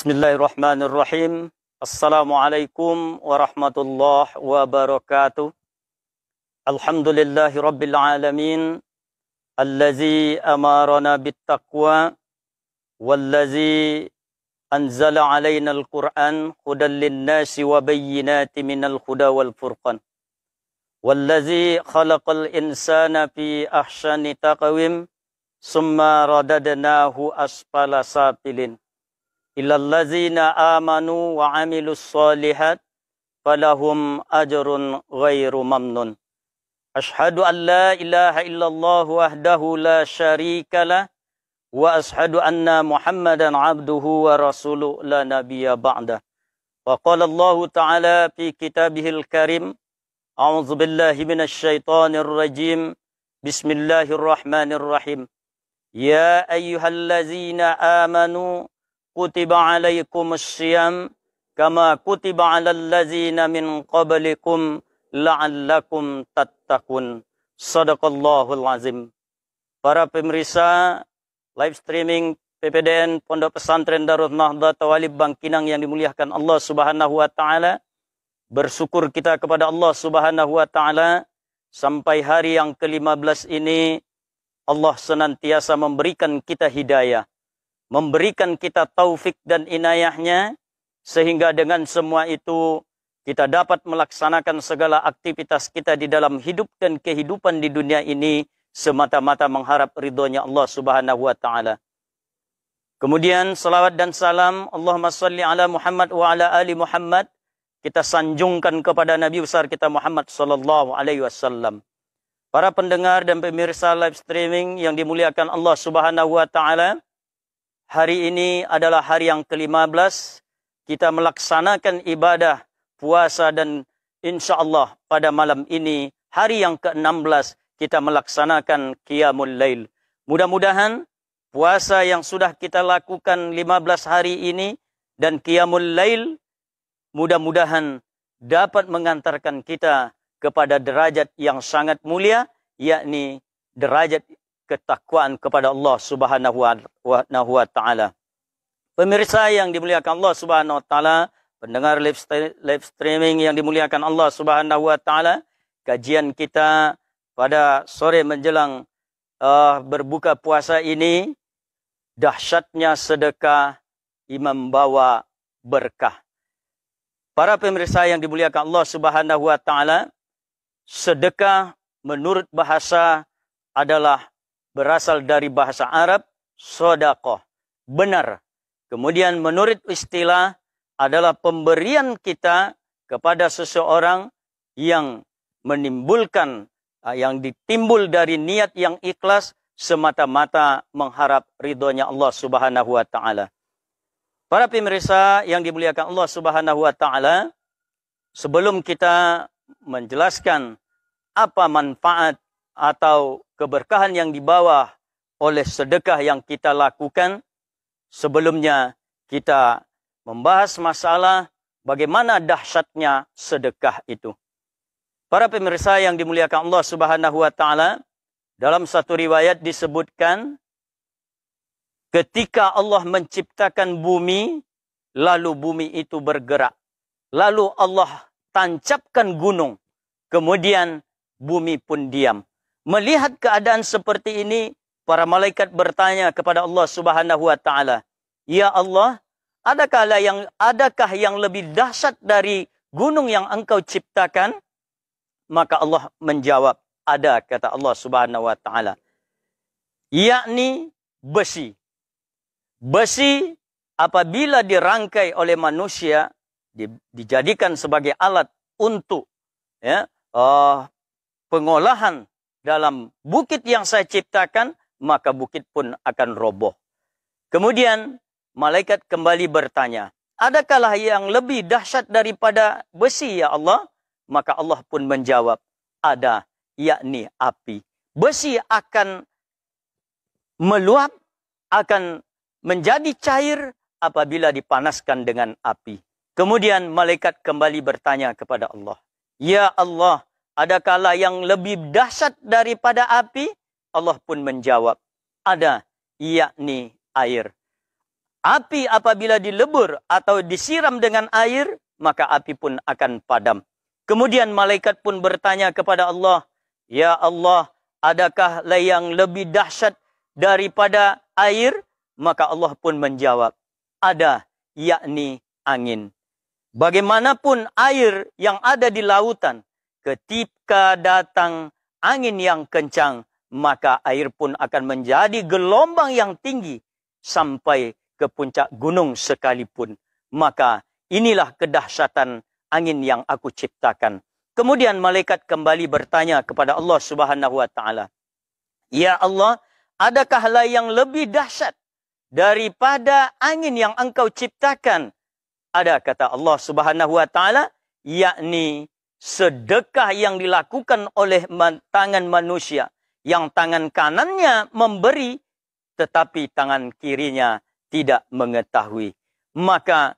Bismillahirrahmanirrahim. Assalamualaikum warahmatullahi wabarakatuh. Alhamdulillahi rabbil alamin. Allazi amarana bittaqwa. Wallazi anzala alaina al-Qur'an hudan linnasi wa bayyinati minal huda wal furqan. Wallazi khalaqal insana fi ahsani taqwim. Summa radadnahu asfala safilin. Illallazina amanu wa amilus solihat falahum ajrun ghairu mamnun. Ashhadu an la ilaha illallah wahdahu la syarika lah wa ashhadu anna Muhammadan abduhu wa rasuluhu la nabiyya ba'dah. Wa qala Allah ta'ala fi kitabihil karim, a'udzu billahi minasy syaithanir rajim. Bismillahirrahmanirrahim. Ya ayyuhallazina amanu kutiba alaikumus syiyam kama kutiba alal ladzina min qablikum la'allakum tattaqun. Shadaqallahul azim. Para pemirsa live streaming PPDN Pondok Pesantren Darul Nahdlatul Walib Bangkinang yang dimuliakan Allah Subhanahu wa taala, bersyukur kita kepada Allah Subhanahu wa taala sampai hari yang ke-15 ini Allah senantiasa memberikan kita hidayah, memberikan kita taufik dan inayahnya, sehingga dengan semua itu kita dapat melaksanakan segala aktivitas kita di dalam hidup dan kehidupan di dunia ini semata-mata mengharap ridhonya Allah Subhanahu wa taala. Kemudian salawat dan salam Allahumma salli ala Muhammad wa ala ali Muhammad kita sanjungkan kepada Nabi besar kita Muhammad sallallahu alaihi wasallam. Para pendengar dan pemirsa live streaming yang dimuliakan Allah Subhanahu wa taala, hari ini adalah hari yang ke-15 kita melaksanakan ibadah puasa, dan insya Allah pada malam ini hari yang ke-16 kita melaksanakan Qiyamul Lail. Mudah-mudahan puasa yang sudah kita lakukan 15 hari ini dan Qiyamul Lail mudah-mudahan dapat mengantarkan kita kepada derajat yang sangat mulia, yakni derajat ketakwaan kepada Allah Subhanahu wa taala. Pemirsa yang dimuliakan Allah Subhanahu wa taala, pendengar live streaming yang dimuliakan Allah Subhanahu wa taala, kajian kita pada sore menjelang berbuka puasa ini, dahsyatnya sedekah membawa berkah. Para pemirsa yang dimuliakan Allah Subhanahu wa taala, sedekah menurut bahasa adalah berasal dari bahasa Arab shadaqah, benar. Kemudian menurut istilah adalah pemberian kita kepada seseorang yang menimbulkan, yang ditimbul dari niat yang ikhlas semata-mata mengharap ridhonya Allah Subhanahu wa taala. Para pemirsa yang dimuliakan Allah Subhanahu wa taala, sebelum kita menjelaskan apa manfaat atau keberkahan yang dibawa oleh sedekah yang kita lakukan, sebelumnya kita membahas masalah bagaimana dahsyatnya sedekah itu. Para pemirsa yang dimuliakan Allah Subhanahu wa taala, dalam satu riwayat disebutkan ketika Allah menciptakan bumi, lalu bumi itu bergerak. Lalu Allah tancapkan gunung, kemudian bumi pun diam. Melihat keadaan seperti ini, para malaikat bertanya kepada Allah Subhanahu wa taala, "Ya Allah, adakah yang lebih dahsyat dari gunung yang Engkau ciptakan?" Maka Allah menjawab, "Ada," kata Allah Subhanahu wa taala. Yakni besi. Besi apabila dirangkai oleh manusia, dijadikan sebagai alat untuk pengolahan dalam bukit yang saya ciptakan, maka bukit pun akan roboh. Kemudian malaikat kembali bertanya, adakah yang lebih dahsyat daripada besi ya Allah? Maka Allah pun menjawab, ada, yakni api. Besi akan meluap, akan menjadi cair apabila dipanaskan dengan api. Kemudian malaikat kembali bertanya kepada Allah, ya Allah, adakah yang lebih dahsyat daripada api? Allah pun menjawab, ada, yakni air. Api apabila dilebur atau disiram dengan air, maka api pun akan padam. Kemudian malaikat pun bertanya kepada Allah, "Ya Allah, adakah yang lebih dahsyat daripada air?" Maka Allah pun menjawab, "Ada, yakni angin." Bagaimanapun air yang ada di lautan, ketika datang angin yang kencang, maka air pun akan menjadi gelombang yang tinggi sampai ke puncak gunung sekalipun. Maka inilah kedahsyatan angin yang aku ciptakan. Kemudian malaikat kembali bertanya kepada Allah Subhanahu wa taala, "Ya Allah, adakah yang lebih dahsyat daripada angin yang engkau ciptakan?" Ada, kata Allah Subhanahu wa taala, yakni sedekah yang dilakukan oleh tangan manusia, yang tangan kanannya memberi tetapi tangan kirinya tidak mengetahui. Maka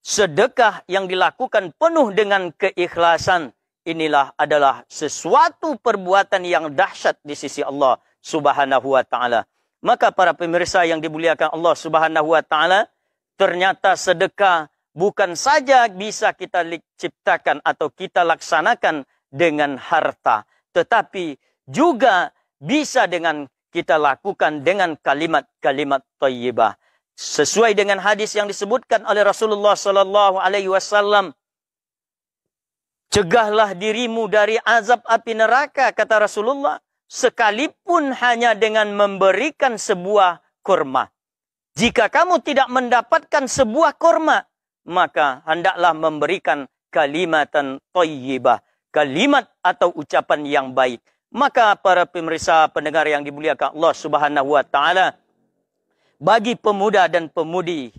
sedekah yang dilakukan penuh dengan keikhlasan, inilah adalah sesuatu perbuatan yang dahsyat di sisi Allah Subhanahu wa taala. Maka para pemirsa yang dimuliakan Allah Subhanahu wa taala, ternyata sedekah bukan saja bisa kita ciptakan atau kita laksanakan dengan harta, tetapi juga bisa dengan kita lakukan dengan kalimat-kalimat thayyibah. Sesuai dengan hadis yang disebutkan oleh Rasulullah sallallahu alaihi wasallam, "Cegahlah dirimu dari azab api neraka," kata Rasulullah, "sekalipun hanya dengan memberikan sebuah kurma. Jika kamu tidak mendapatkan sebuah kurma, maka hendaklah memberikan kalimatan thayyibah, kalimat atau ucapan yang baik." Maka para pemirsa pendengar yang dimuliakan Allah Subhanahu wa taala, bagi pemuda dan pemudi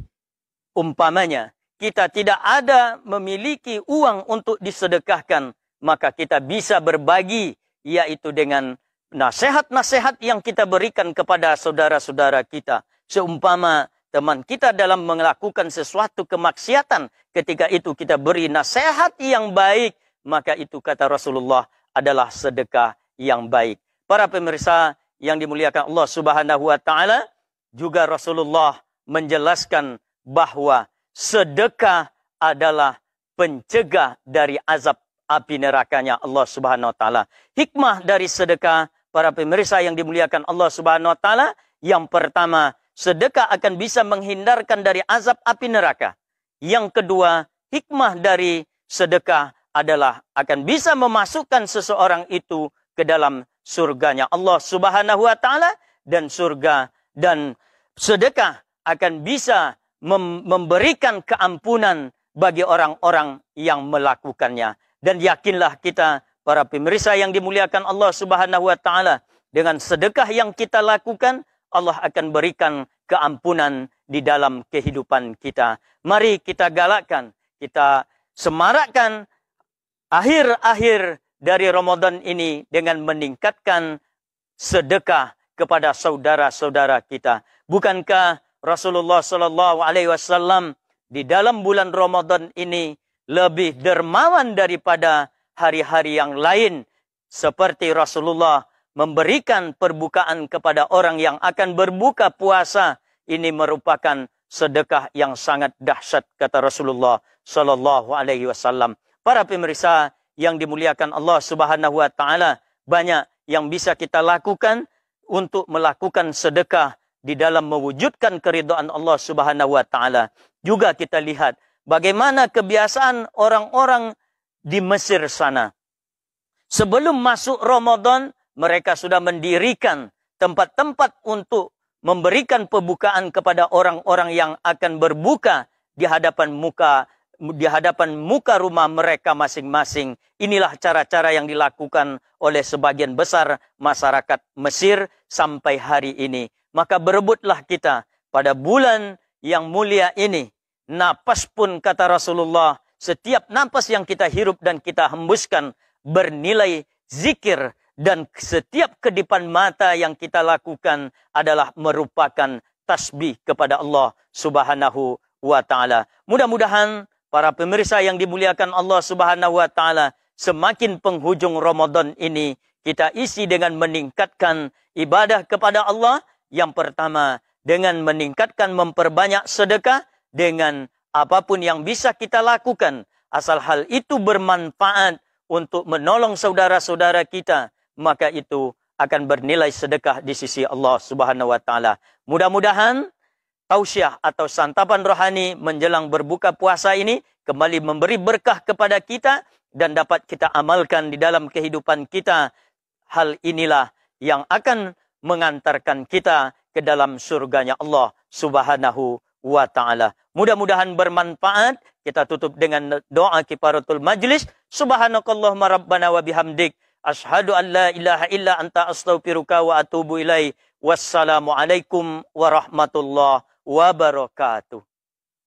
umpamanya kita tidak ada memiliki uang untuk disedekahkan, maka kita bisa berbagi, yaitu dengan nasihat-nasihat yang kita berikan kepada saudara-saudara kita. Seumpama teman kita dalam melakukan sesuatu kemaksiatan, ketika itu kita beri nasihat yang baik, maka itu kata Rasulullah adalah sedekah yang baik. Para pemirsa yang dimuliakan Allah Subhanahu wa taala, juga Rasulullah menjelaskan bahwa sedekah adalah pencegah dari azab api nerakanya Allah Subhanahu wa taala. Hikmah dari sedekah, para pemirsa yang dimuliakan Allah Subhanahu wa taala, yang pertama, sedekah akan bisa menghindarkan dari azab api neraka. Yang kedua, hikmah dari sedekah adalah akan bisa memasukkan seseorang itu ke dalam surganya Allah Subhanahu wa taala, dan surga dan sedekah akan bisa memberikan keampunan bagi orang-orang yang melakukannya. Dan yakinlah kita, para pemirsa yang dimuliakan Allah Subhanahu wa taala, dengan sedekah yang kita lakukan, Allah akan berikan keampunan di dalam kehidupan kita. Mari kita galakkan, kita semarakkan akhir-akhir dari Ramadan ini dengan meningkatkan sedekah kepada saudara-saudara kita. Bukankah Rasulullah sallallahu alaihi wasallam di dalam bulan Ramadan ini lebih dermawan daripada hari-hari yang lain, seperti Rasulullah memberikan perbukaan kepada orang yang akan berbuka puasa? Ini merupakan sedekah yang sangat dahsyat, kata Rasulullah sallallahu alaihi wasallam. Para pemirsa yang dimuliakan Allah Subhanahu wa taala, banyak yang bisa kita lakukan untuk melakukan sedekah di dalam mewujudkan keridhaan Allah Subhanahu wa taala. Juga kita lihat bagaimana kebiasaan orang-orang di Mesir sana. Sebelum masuk Ramadan, mereka sudah mendirikan tempat-tempat untuk memberikan pembukaan kepada orang-orang yang akan berbuka di hadapan muka rumah mereka masing-masing. Inilah cara-cara yang dilakukan oleh sebagian besar masyarakat Mesir sampai hari ini. Maka berebutlah kita pada bulan yang mulia ini. Napas pun, kata Rasulullah, setiap napas yang kita hirup dan kita hembuskan bernilai zikir, dan setiap kedipan mata yang kita lakukan adalah merupakan tasbih kepada Allah Subhanahu wa taala. Mudah-mudahan para pemirsa yang dimuliakan Allah Subhanahu wa taala, semakin penghujung Ramadan ini kita isi dengan meningkatkan ibadah kepada Allah. Yang pertama dengan meningkatkan, memperbanyak sedekah, dengan apapun yang bisa kita lakukan. Asal hal itu bermanfaat untuk menolong saudara-saudara kita, maka itu akan bernilai sedekah di sisi Allah Subhanahu wa taala. Mudah-mudahan tausiah atau santapan rohani menjelang berbuka puasa ini kembali memberi berkah kepada kita dan dapat kita amalkan di dalam kehidupan kita. Hal inilah yang akan mengantarkan kita ke dalam surganya Allah Subhanahu wa ta'ala. Mudah-mudahan bermanfaat. Kita tutup dengan doa kifaratul majlis. Subhanakallahumma rabbana wa bihamdik. Ashhadu an la ilaha illa anta astaghfiruka wa atubu ilaih. Wassalamualaikum warahmatullahi wabarakatuh.